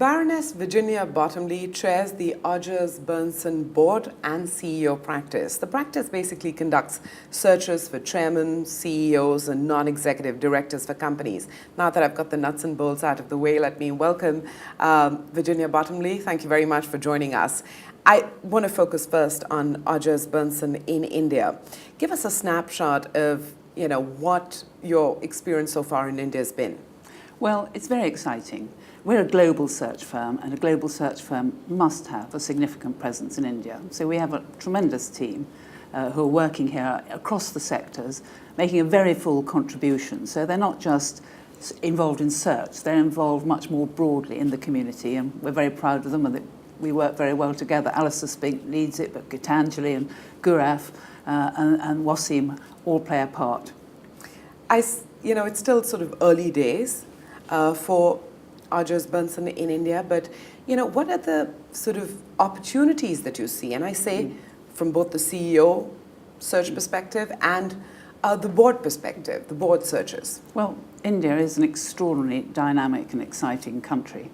Baroness Virginia Bottomley chairs the Odgers Berndston board and CEO practice. The practice basically conducts searches for chairmen, CEOs, and non-executive directors for companies. Now that I've got the nuts and bolts out of the way, let me welcome Virginia Bottomley. Thank you very much for joining us. I want to focus first on Odgers Berndston in India. Give us a snapshot of, what your experience so far in India has been. Well, it's very exciting. We're a global search firm, and a global search firm must have a significant presence in India. So we have a tremendous team who are working here across the sectors, making a very full contribution. So they're not just involved in search, they're involved much more broadly in the community, and we're very proud of them, and we work very well together. Alistair Spink leads it, but Gitanjali and Guraf and Wasim all play a part. It's still sort of early days for Odgers Berndston in India, but what are the sort of opportunities that you see? And I say from both the CEO search perspective and the board perspective, the board searches. Well, India is an extraordinarily dynamic and exciting country.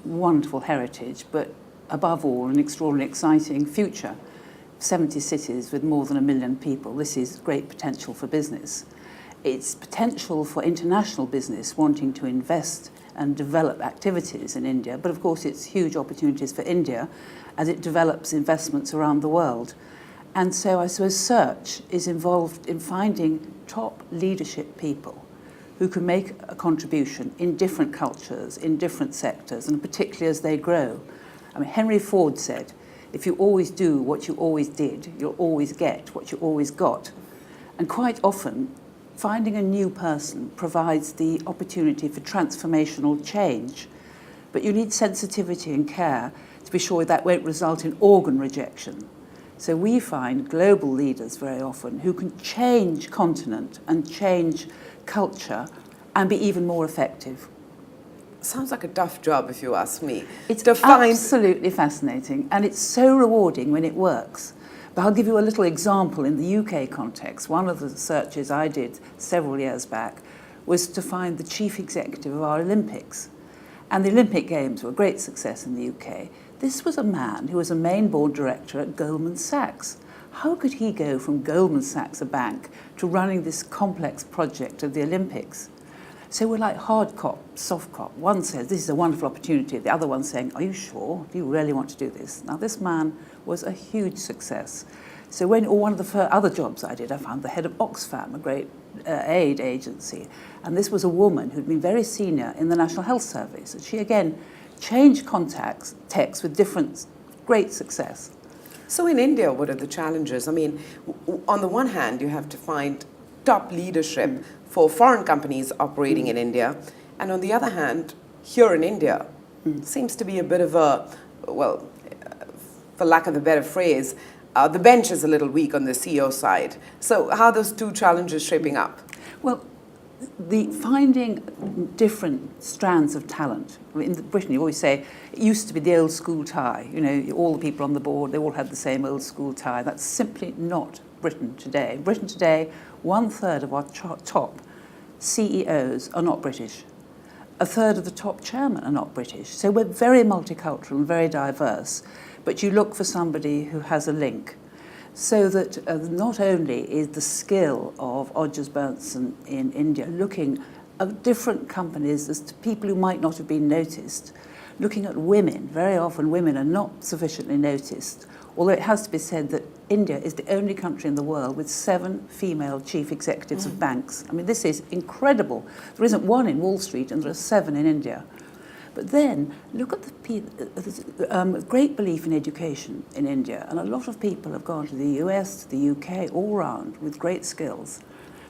Wonderful heritage, but above all, an extraordinarily exciting future. 70 cities with more than 1 million people. This is great potential for business. It's potential for international business wanting to invest and develop activities in India, but of course it's huge opportunities for India as it develops investments around the world. And so I suppose search is involved in finding top leadership people who can make a contribution in different cultures, in different sectors, and particularly as they grow. I mean, Henry Ford said, if you always do what you always did, you'll always get what you always got. And quite often, finding a new person provides the opportunity for transformational change. But you need sensitivity and care to be sure that won't result in organ rejection. So we find global leaders very often who can change continent and change culture and be even more effective. Sounds like a tough job, if you ask me. It's absolutely fascinating, and it's so rewarding when it works. But I'll give you a little example in the UK context. One of the searches I did several years back was to find the chief executive of our Olympics. And the Olympic Games were a great success in the UK. This was a man who was a main board director at Goldman Sachs. How could he go from Goldman Sachs, a bank, to running this complex project of the Olympics? So we're like hard cop, soft cop. One says, this is a wonderful opportunity. The other one's saying, are you sure? Do you really want to do this? Now, this man was a huge success. So one of the other jobs I did, I found the head of Oxfam, a great aid agency. And this was a woman who'd been very senior in the National Health Service. And she, again, changed texts with different great success. So in India, what are the challenges? I mean, on the one hand, you have to find top leadership for foreign companies operating in India. And on the other hand, here in India, seems to be a bit of a, well, for lack of a better phrase, the bench is a little weak on the CEO side. So how are those two challenges shaping up? Well, the finding different strands of talent. In Britain, you always say, it used to be the old school tie. All the people on the board, they all had the same old school tie. That's simply not Britain today. Britain today, 1/3 of our top CEOs are not British. 1/3 of the top chairmen are not British. So we're very multicultural and very diverse, but you look for somebody who has a link. So that not only is the skill of Odgers Berndston in India looking at different companies as to people who might not have been noticed, looking at women. Very often women are not sufficiently noticed, although it has to be said that India is the only country in the world with 7 female chief executives of banks. I mean, this is incredible. There isn't one in Wall Street, and there are 7 in India. But then, look at the great belief in education in India, and a lot of people have gone to the US, to the UK, all round with great skills.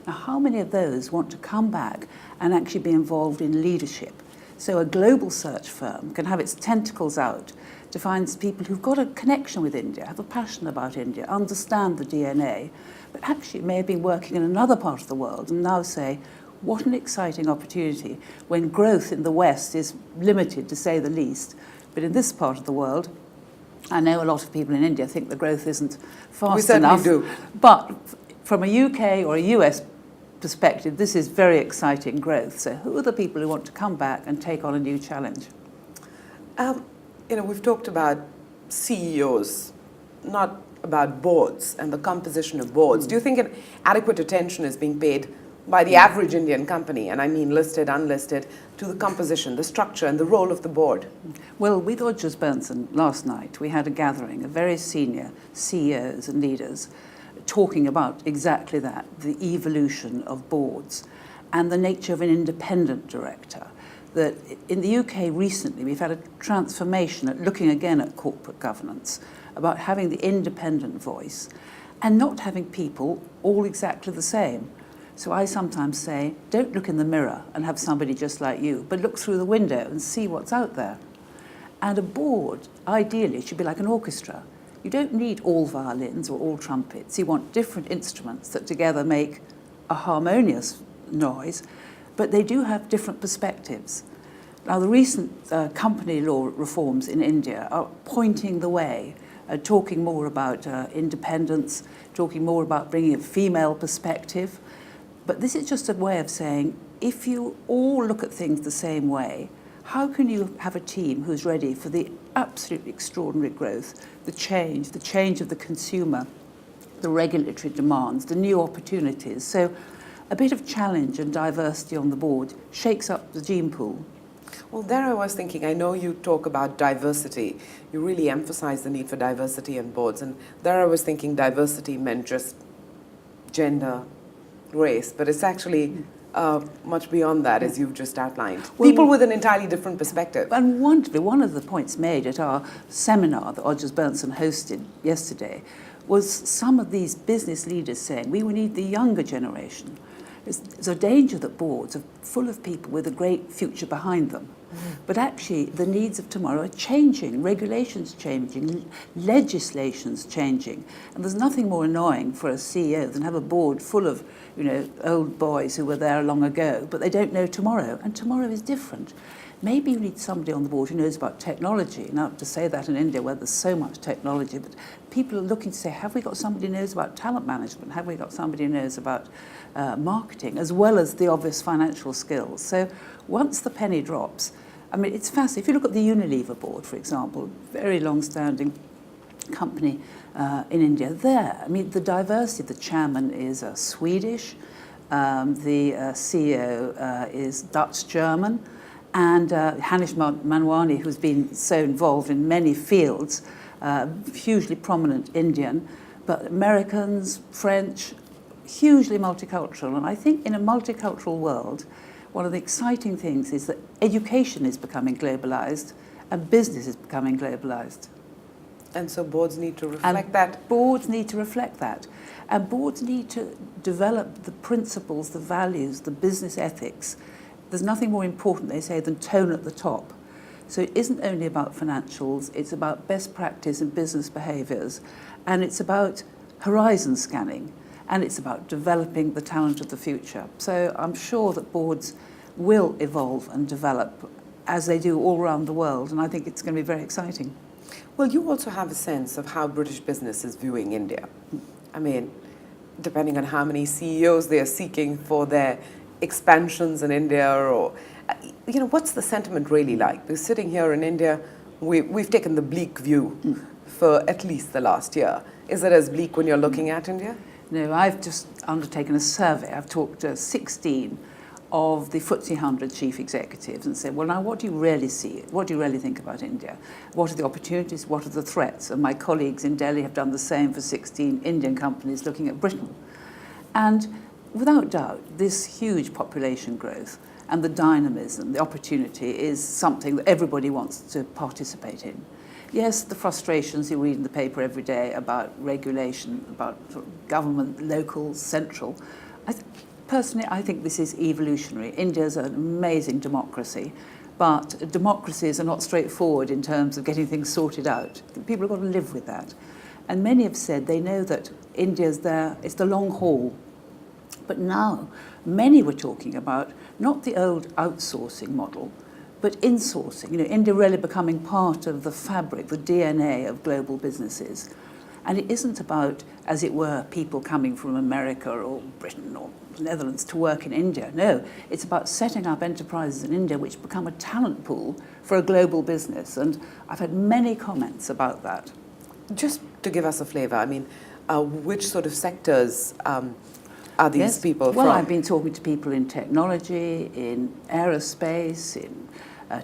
Now, how many of those want to come back and actually be involved in leadership? So a global search firm can have its tentacles out to find people who've got a connection with India, have a passion about India, understand the DNA, but actually may have been working in another part of the world and now say, what an exciting opportunity when growth in the West is limited, to say the least. But in this part of the world, I know a lot of people in India think the growth isn't fast enough. We certainly do. But from a UK or a US perspective, this is very exciting growth. So who are the people who want to come back and take on a new challenge? We've talked about CEOs, not about boards and the composition of boards. Do you think an adequate attention is being paid by the average Indian company, and I mean listed, unlisted, to the composition, the structure, and the role of the board? Well, with Odgers Berndston last night, we had a gathering of very senior CEOs and leaders talking about exactly that, the evolution of boards and the nature of an independent director. That in the UK recently, we've had a transformation at looking again at corporate governance, about having the independent voice and not having people all exactly the same. So I sometimes say, don't look in the mirror and have somebody just like you, but look through the window and see what's out there. And a board, ideally, should be like an orchestra. You don't need all violins or all trumpets. You want different instruments that together make a harmonious noise, but they do have different perspectives. Now, the recent company law reforms in India are pointing the way, talking more about independence, talking more about bringing a female perspective. But this is just a way of saying, if you all look at things the same way, how can you have a team who's ready for the absolutely extraordinary growth, the change of the consumer, the regulatory demands, the new opportunities? So a bit of challenge and diversity on the board shakes up the gene pool. Well, there I was thinking, I know you talk about diversity. You really emphasize the need for diversity in boards. And there I was thinking diversity meant just gender, race, but it's actually much beyond that, as you've just outlined. Well, people with an entirely different perspective. And one of the points made at our seminar that Odgers Berndston hosted yesterday was some of these business leaders saying, we need the younger generation. There's a danger that boards are full of people with a great future behind them. But actually, the needs of tomorrow are changing, regulations changing, legislation's changing. And there's nothing more annoying for a CEO than have a board full of, old boys who were there long ago, but they don't know tomorrow. And tomorrow is different. Maybe you need somebody on the board who knows about technology. Now, to say that in India, where there's so much technology, but people are looking to say, have we got somebody who knows about talent management? Have we got somebody who knows about marketing, as well as the obvious financial skills? So once the penny drops, I mean, it's fascinating. If you look at the Unilever board, for example, very long-standing company in India, the diversity, the chairman is Swedish, the CEO is Dutch-German, and Hanish Manwani, who's been so involved in many fields, hugely prominent Indian, but Americans, French, hugely multicultural. And I think in a multicultural world, one of the exciting things is that education is becoming globalized and business is becoming globalized. And so boards need to reflect that. Boards need to reflect that. And boards need to develop the principles, the values, the business ethics. There's nothing more important, they say, than tone at the top. So it isn't only about financials, it's about best practice and business behaviours, and it's about horizon scanning, and it's about developing the talent of the future. So I'm sure that boards will evolve and develop as they do all around the world, and I think it's going to be very exciting. Well, you also have a sense of how British business is viewing India. I mean, depending on how many CEOs they are seeking for their expansions in India, or what's the sentiment really like? We're sitting here in India, we've taken the bleak view for at least the last year. Is it as bleak when you're looking at India? No, I've just undertaken a survey. I've talked to 16 of the FTSE 100 chief executives and said, well, now what do you really see? What do you really think about India? What are the opportunities? What are the threats? And my colleagues in Delhi have done the same for 16 Indian companies looking at Britain. And without doubt, this huge population growth and the dynamism, the opportunity is something that everybody wants to participate in. Yes, the frustrations you read in the paper every day about regulation, about sort of government, local, central. Personally, I think this is evolutionary. India's an amazing democracy, but democracies are not straightforward in terms of getting things sorted out. People have got to live with that. And many have said they know that India's there, it's the long haul. But now, many were talking about not the old outsourcing model, but insourcing. India really becoming part of the fabric, the DNA of global businesses. And it isn't about, as it were, people coming from America or Britain or the Netherlands to work in India. No, it's about setting up enterprises in India which become a talent pool for a global business. And I've had many comments about that. Just to give us a flavour, I mean, which sort of sectors are these people from? Well, I've been talking to people in technology, in aerospace, in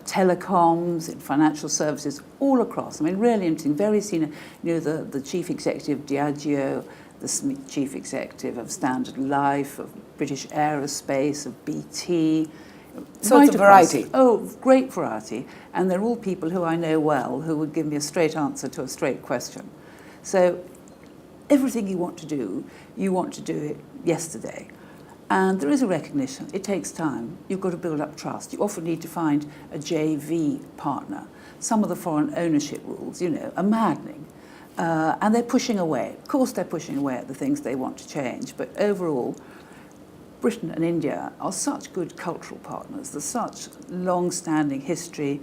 telecoms, in financial services, all across. I mean, really interesting, very senior. You know, the chief executive of Diageo, the chief executive of Standard Life, of British Aerospace, of BT. So it's a variety. Oh, great variety. And they're all people who I know well, who would give me a straight answer to a straight question. So everything you want to do it yesterday. And there is a recognition. It takes time. You've got to build up trust. You often need to find a JV partner. Some of the foreign ownership rules, you know, are maddening. And they're pushing away. Of course, they're pushing away at the things they want to change. But overall, Britain and India are such good cultural partners. There's such long-standing history,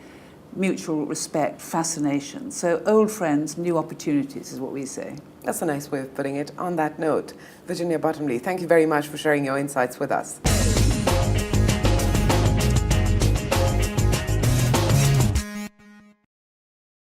mutual respect, fascination. So old friends, new opportunities is what we say. That's a nice way of putting it. On that note, Virginia Bottomley, thank you very much for sharing your insights with us.